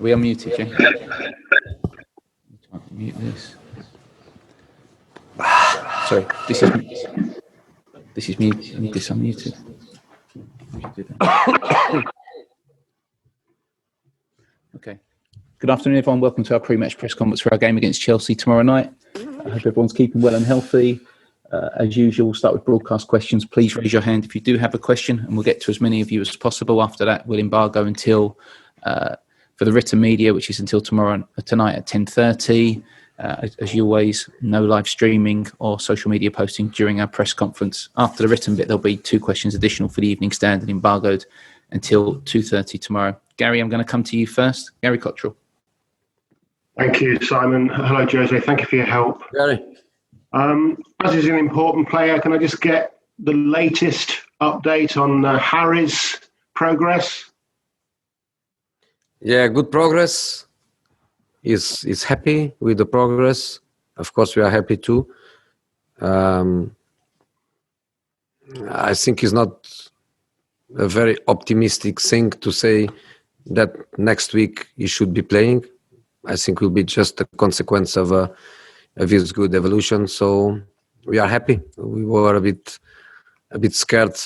we unmuted, yeah? Mute this. Sorry, this is mute. I need this unmuted. Okay. Good afternoon, everyone. Welcome to our pre-match press conference for our game against Chelsea tomorrow night. I hope everyone's keeping well and healthy. As usual, we'll start with broadcast questions. Please raise your hand if you do have a question, and we'll get to as many of you as possible. After that, we'll embargo until for the written media, which is until tonight at 10:30. As always, no live streaming or social media posting during our press conference. After the written bit, there'll be 2 questions additional for the Evening Standard, embargoed until 2:30 tomorrow. Gary, I'm going to come to you first. Gary Cottrell. Thank you, Simon. Hello, Jose. Thank you for your help. Gary. As he's an important player, can I just get the latest update on Harry's progress? Yeah, good progress. He's happy with the progress. Of course, we are happy too. I think it's not a very optimistic thing to say that next week he should be playing. I think it will be just a consequence of his good evolution. So we are happy. We were a bit scared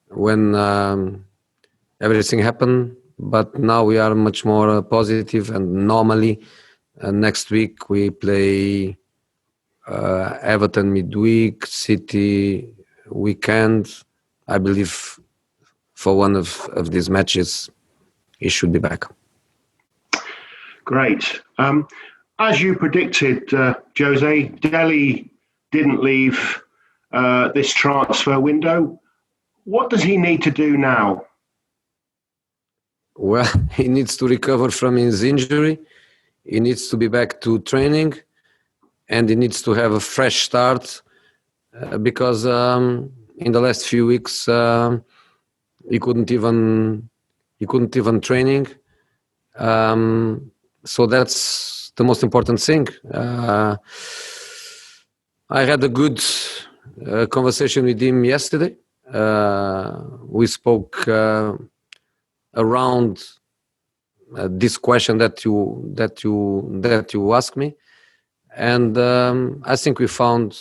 when everything happened, but now we are much more positive. And normally next week we play Everton midweek, City weekend. I believe for one of these matches he should be back. Great. As you predicted, Jose, Dele didn't leave this transfer window. What does he need to do now? Well, he needs to recover from his injury. He needs to be back to training, and he needs to have a fresh start because in the last few weeks he couldn't even training. So that's the most important thing. I had a good conversation with him yesterday. We spoke around this question that you asked me, and I think we found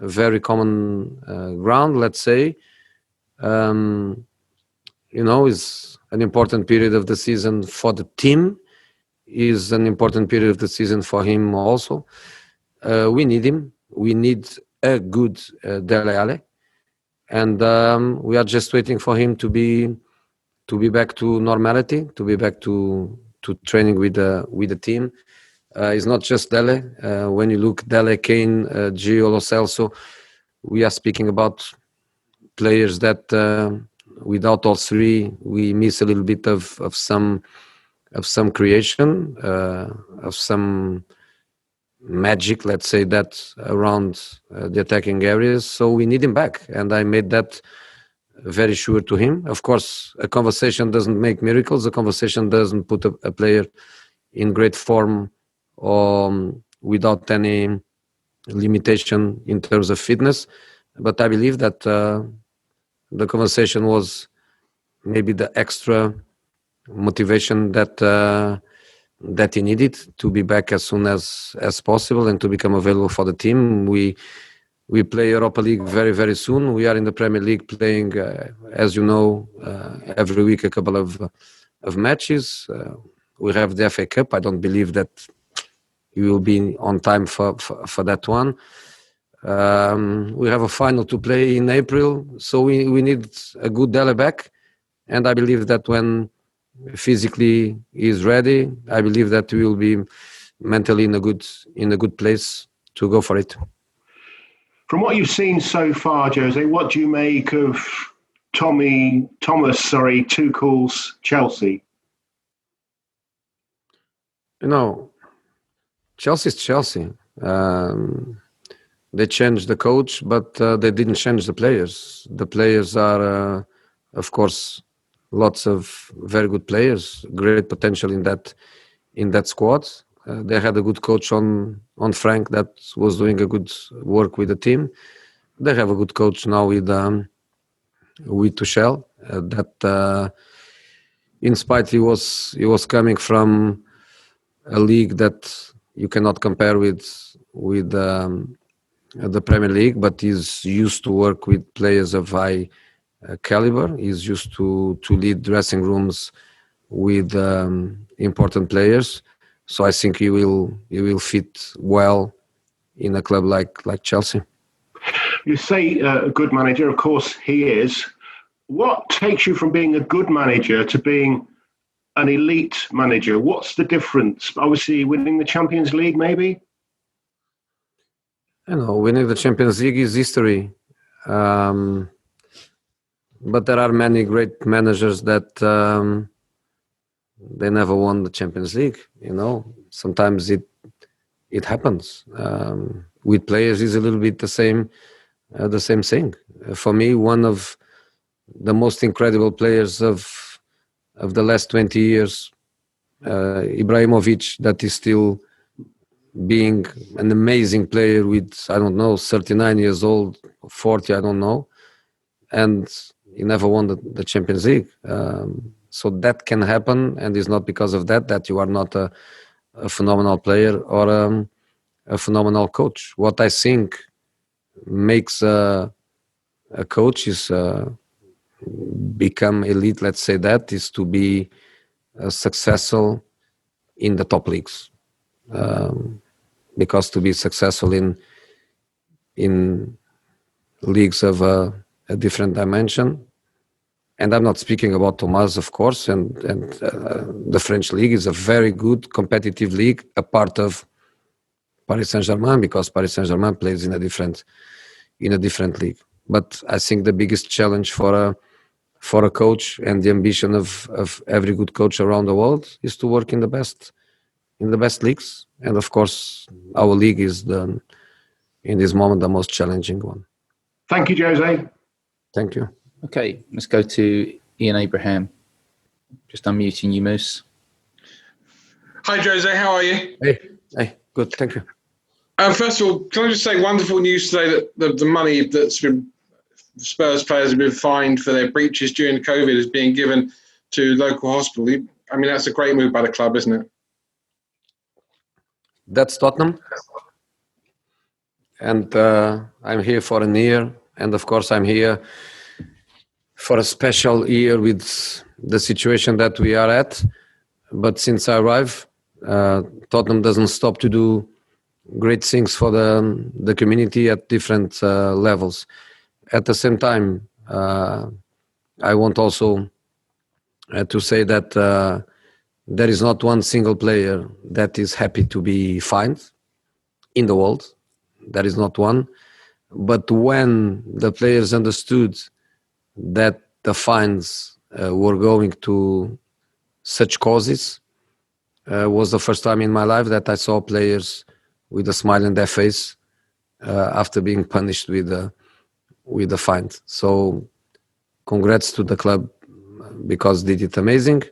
a very common ground. Let's say, is an important period of the season for the team. Is an important period of the season for him also. We need him. We need a good Dele Alli, and we are just waiting for him to be back to normality, to be back to training with the team. It's not just Dele. When you look Dele, Kane, Gio, Lo Celso, we are speaking about players that without all three we miss a little bit of some creation, of some magic, let's say that, around the attacking areas. So we need him back, and I made that very sure to him. Of course, a conversation doesn't make miracles. A conversation doesn't put a player in great form or without any limitation in terms of fitness. But I believe that the conversation was maybe the extra motivation that he needed to be back as soon as possible and to become available for the team. We play Europa League very, very soon. We are in the Premier League playing, as you know, every week a couple of matches. We have the FA Cup. I don't believe that he will be on time for that one. We have a final to play in April, so we need a good Dele back. And I believe that when physically he is ready, I believe that we will be mentally in a good place to go for it. From what you've seen so far, Jose, what do you make of Tuchel's Chelsea? Chelsea's Chelsea. They changed the coach, but they didn't change the players. The players are, of course, lots of very good players, great potential in that squad. They had a good coach on Frank that was doing a good work with the team. They have a good coach now with Tuchel that in spite he was coming from a league that you cannot compare with the Premier League, but he's used to work with players of high caliber. He's used to lead dressing rooms with important players. So I think he will fit well in a club like Chelsea. You say a good manager, of course he is. What takes you from being a good manager to being an elite manager? What's the difference? Obviously, winning the Champions League, maybe? Winning the Champions League is history. But there are many great managers that they never won the Champions League. Sometimes it happens. With players, is a little bit the same thing. For me, one of the most incredible players of the last 20 years, Ibrahimovic, that is still being an amazing player with, 39 years old, 40, I don't know, and he never won the Champions League. So that can happen, and it's not because of that you are not a phenomenal player or a phenomenal coach. What I think makes a coach is become elite, let's say that, is to be successful in the top leagues. Because to be successful in leagues of a different dimension, and I'm not speaking about Thomas, of course, and the French league is a very good competitive league, a part of Paris Saint-Germain, because Paris Saint-Germain plays in a different league. But I think the biggest challenge for a coach, and the ambition of every good coach around the world, is to work in the best leagues. And of course, our league is in this moment the most challenging one. Thank you, Jose. Thank you. Okay, let's go to Ian Abraham. Just unmuting you, Moose. Hi, Jose. How are you? Hey, good. Thank you. First of all, can I just say wonderful news today that the money that's been Spurs players have been fined for their breaches during COVID is being given to local hospital. I mean, that's a great move by the club, isn't it? That's Tottenham. And I'm here for a year. And of course, I'm here for a special year with the situation that we are at. But since I arrived, Tottenham doesn't stop to do great things for the community at different levels. At the same time, I want also to say that there is not one single player that is happy to be fined in the world. There is not one. But when the players understood that the fines were going to such causes, was the first time in my life that I saw players with a smile on their face after being punished with a fine. So congrats to the club, because they did it amazing.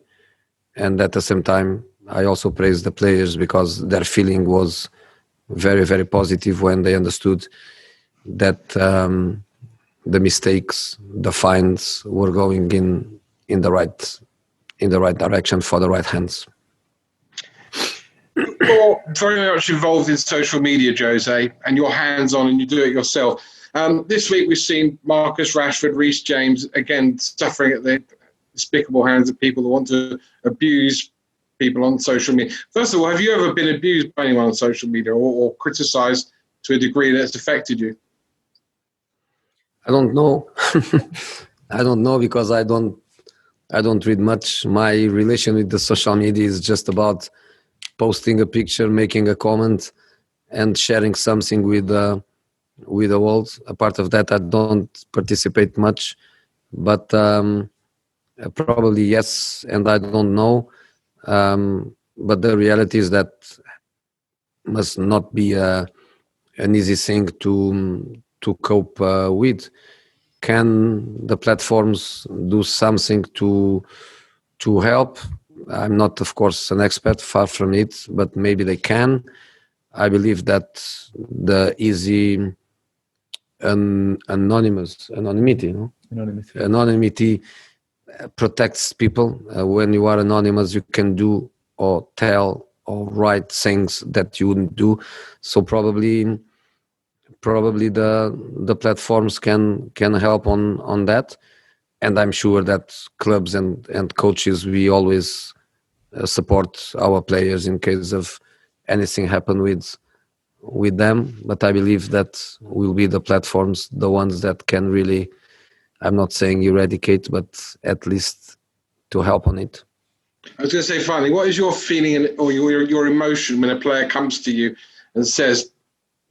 And at the same time, I also praise the players, because their feeling was very, very positive when they understood that the mistakes, the fines were going in the right direction for the right hands. You're very much involved in social media, Jose, and you're hands-on and you do it yourself. This week we've seen Marcus Rashford, Reece James, again, suffering at the despicable hands of people who want to abuse people on social media. First of all, have you ever been abused by anyone on social media or criticised to a degree that's affected you? I don't know. I don't know, because I don't read much. My relation with the social media is just about posting a picture, making a comment, and sharing something with the world. Apart of that, I don't participate much. But probably yes, and I don't know. But the reality is that must not be an easy thing to cope with. Can the platforms do something to help? I'm not, of course, an expert, far from it, but maybe they can. I believe that the easy anonymity protects people. When you are anonymous, you can do or tell or write things that you wouldn't do. So probably the platforms can help on that. And I'm sure that clubs and coaches, we always support our players in case of anything happen with them. But I believe that will be the platforms, the ones that can really, I'm not saying eradicate, but at least to help on it. I was going to say, finally, what is your feeling or your emotion when a player comes to you and says,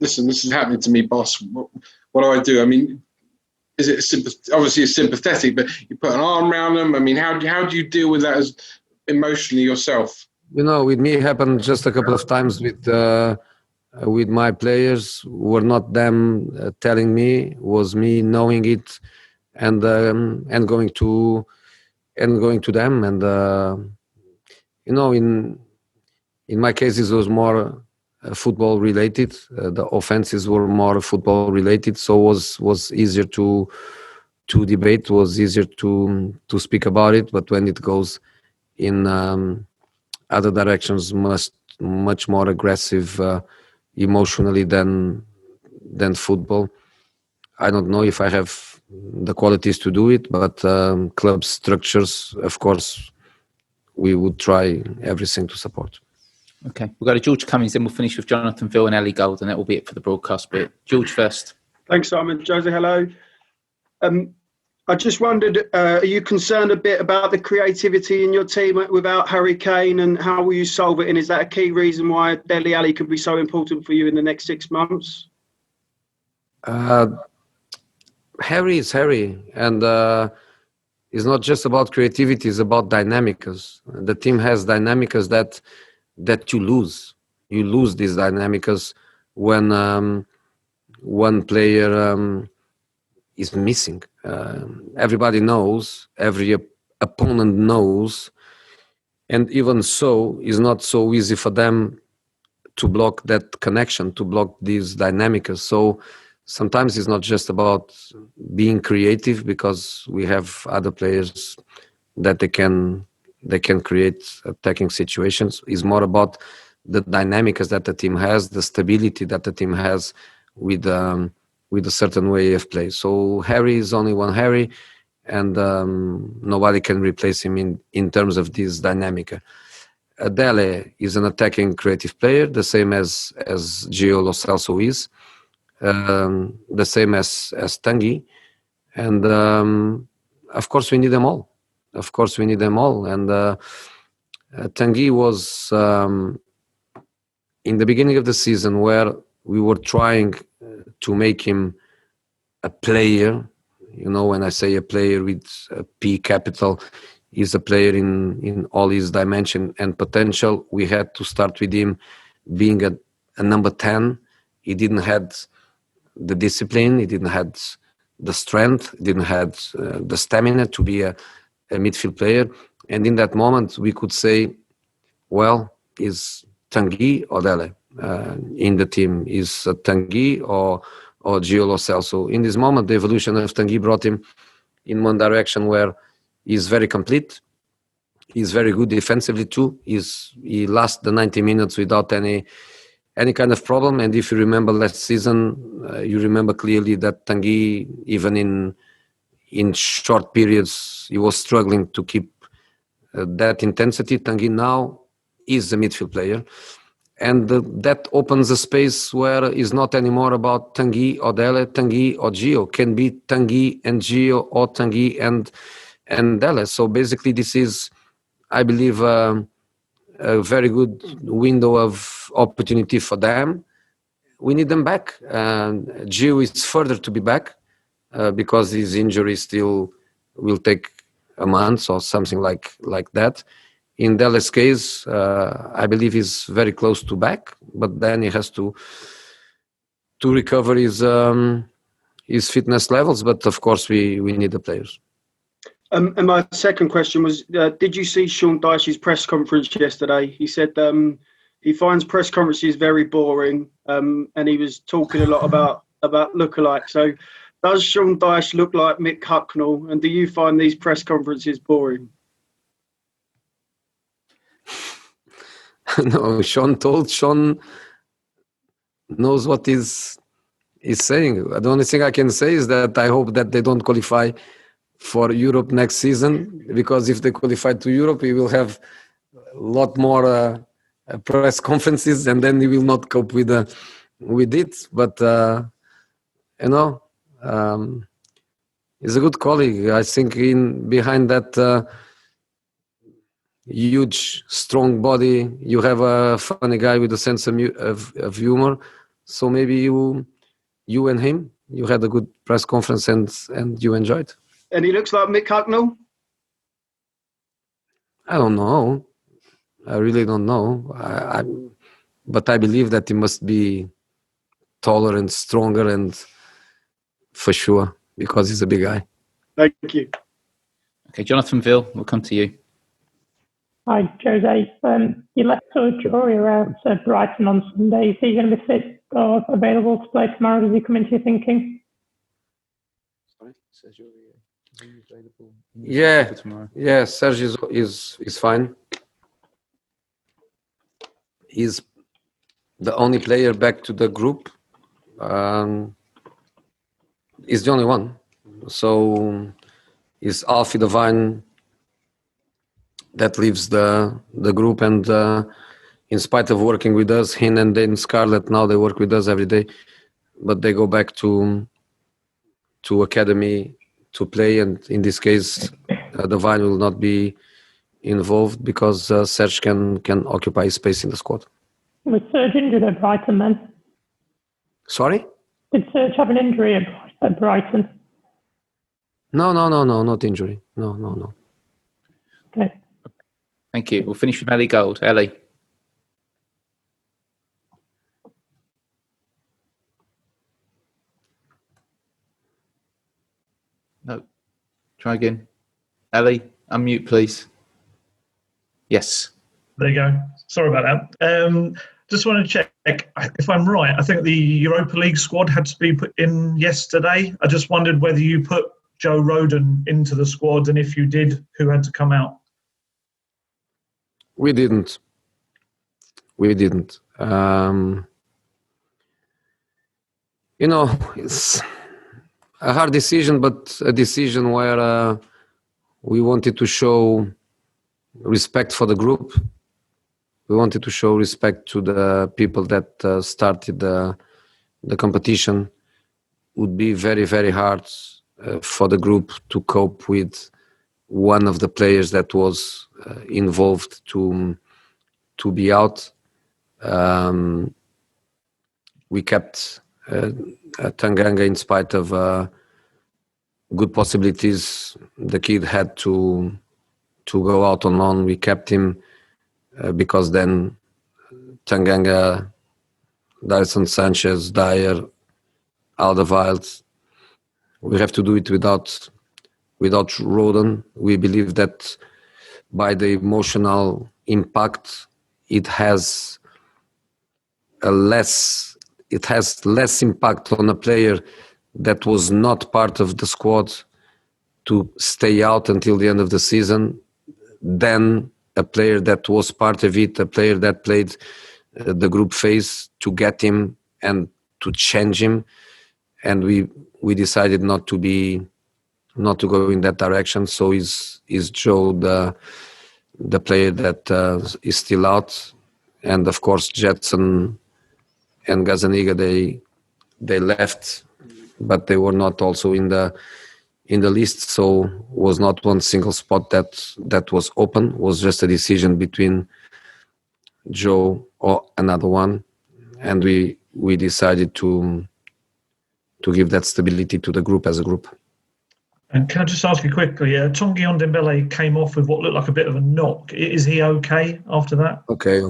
listen, this is happening to me, boss. What do I do? I mean, is it obviously it's sympathetic, but you put an arm around them? I mean, how do you deal with that as emotionally yourself? With me, it happened just a couple of times with my players. Were not them telling me, was me knowing it and going to them. And in my cases, it was more football related. The offenses were more football related, so was easier to debate, was easier to speak about it. But when it goes in other directions, much more aggressive emotionally than football, I don't know if I have the qualities to do it. But club structures, of course, we would try everything to support. Okay, we'll go to George Cummings, then we'll finish with Jonathan Phil and Ellie Gold, and that will be it for the broadcast bit. George first. Thanks, Simon. Jose, hello. I just wondered, are you concerned a bit about the creativity in your team without Harry Kane, and how will you solve it? And is that a key reason why Dele Alli could be so important for you in the next 6 months? Harry is Harry, and it's not just about creativity, it's about dynamicas. The team has dynamicas that you lose. You lose these dynamicas when one player is missing. Everybody knows, every opponent knows, and even so, it's not so easy for them to block that connection, to block these dynamicas. So sometimes it's not just about being creative, because we have other players that they can create attacking situations. It's more about the dynamics that the team has, the stability that the team has with a certain way of play. So Harry is only one Harry, and nobody can replace him in terms of this dynamic. Dele is an attacking creative player, the same as Gio Lo Celso is, the same as Tanguy, and of course we need them all. And Tanguy was in the beginning of the season, where we were trying to make him a player. When I say a player with a P capital, he's a player in all his dimension and potential. We had to start with him being a number 10. He didn't have the discipline, he didn't have the strength, he didn't have the stamina to be a midfield player. And in that moment, we could say, well, is Tanguy or Dele in the team? Is Tanguy or Gio Lo Celso? In this moment, the evolution of Tanguy brought him in one direction where he's very complete. He's very good defensively too. He lasts the 90 minutes without any kind of problem. And if you remember last season, you remember clearly that Tanguy, even in short periods, he was struggling to keep that intensity. Tanguy now is a midfield player, and that opens a space where it's not anymore about Tanguy or Dele, Tanguy or Gio. Can be Tanguy and Gio, or Tanguy and Dele. So basically, this is, I believe, a very good window of opportunity for them. We need them back. Gio is further to be back because his injury still will take a month or something like that. In Dele's case, I believe he's very close to back, but then he has to recover his fitness levels. But of course, we need the players. And my second question was, did you see Sean Dyche's press conference yesterday? He said he finds press conferences very boring, and he was talking a lot about lookalike. So Does Sean Dyche look like Mick Hucknall? And do you find these press conferences boring? No, Sean knows what he's saying. The only thing I can say is that I hope that they don't qualify for Europe next season, because if they qualify to Europe, we will have a lot more press conferences, and then we will not cope with it. But he's a good colleague. I think behind that huge, strong body, you have a funny guy with a sense of humor. So maybe you and him, you had a good press conference and you enjoyed. And he looks like Mick Hucknall? I don't know. I really don't know. But I believe that he must be taller and stronger, and for sure, because he's a big guy. Thank you. Okay, Jonathan Ville, we'll come to you. Hi, Jose. You left Jory out at Brighton on Sunday. Is he going to be fit or available to play tomorrow? Does he come into your thinking? Sorry, says you're available. Yeah, tomorrow. Yeah. Serge is fine. He's the only player back to the group. He's the only one. So is Alfie Devine that leaves the group, and in spite of working with us, Hin and then Scarlett, now they work with us every day, but they go back to academy to play, and in this case Devine will not be involved because Serge can occupy space in the squad. Was Serge injured at Brighton then? Sorry? Did Serge have an injury at Brighton? No, not injury. No. Okay. Thank you. We'll finish with Ellie Gold. Ellie. No. Try again. Ellie, unmute, please. Yes. There you go. Sorry about that. Just want to check if I'm right. I think the Europa League squad had to be put in yesterday. I just wondered whether you put Joe Rodon into the squad, and if you did, who had to come out? We didn't. It's a hard decision, but a decision where we wanted to show respect for the group. We wanted to show respect to the people that started the competition. Would be very, very hard for the group to cope with one of the players that was involved to be out. We kept Tanganga in spite of good possibilities. The kid had to go out on loan. We kept him because then Tanganga, Dyson Sanchez, Dyer, Alderweireld, we have to do it without Rodon. We believe that by the emotional impact, it has less impact on a player that was not part of the squad to stay out until the end of the season than a player that was part of it, a player that played the group phase, to get him and to change him. And we decided not to go in that direction. So is Joe the player that is still out, and of course Jetson and Gazzaniga, they left, but they were not also in the list. So was not one single spot that was open. It was just a decision between Joe or another one, and we decided to give that stability to the group as a group. And can I just ask you quickly, Tanguy Ndombele came off with what looked like a bit of a knock. Is he okay after that? Okay.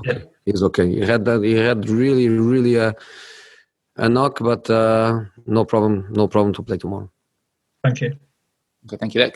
Yeah. He's okay. He had really a knock, but no problem to play tomorrow. Thank you. Okay, thank you.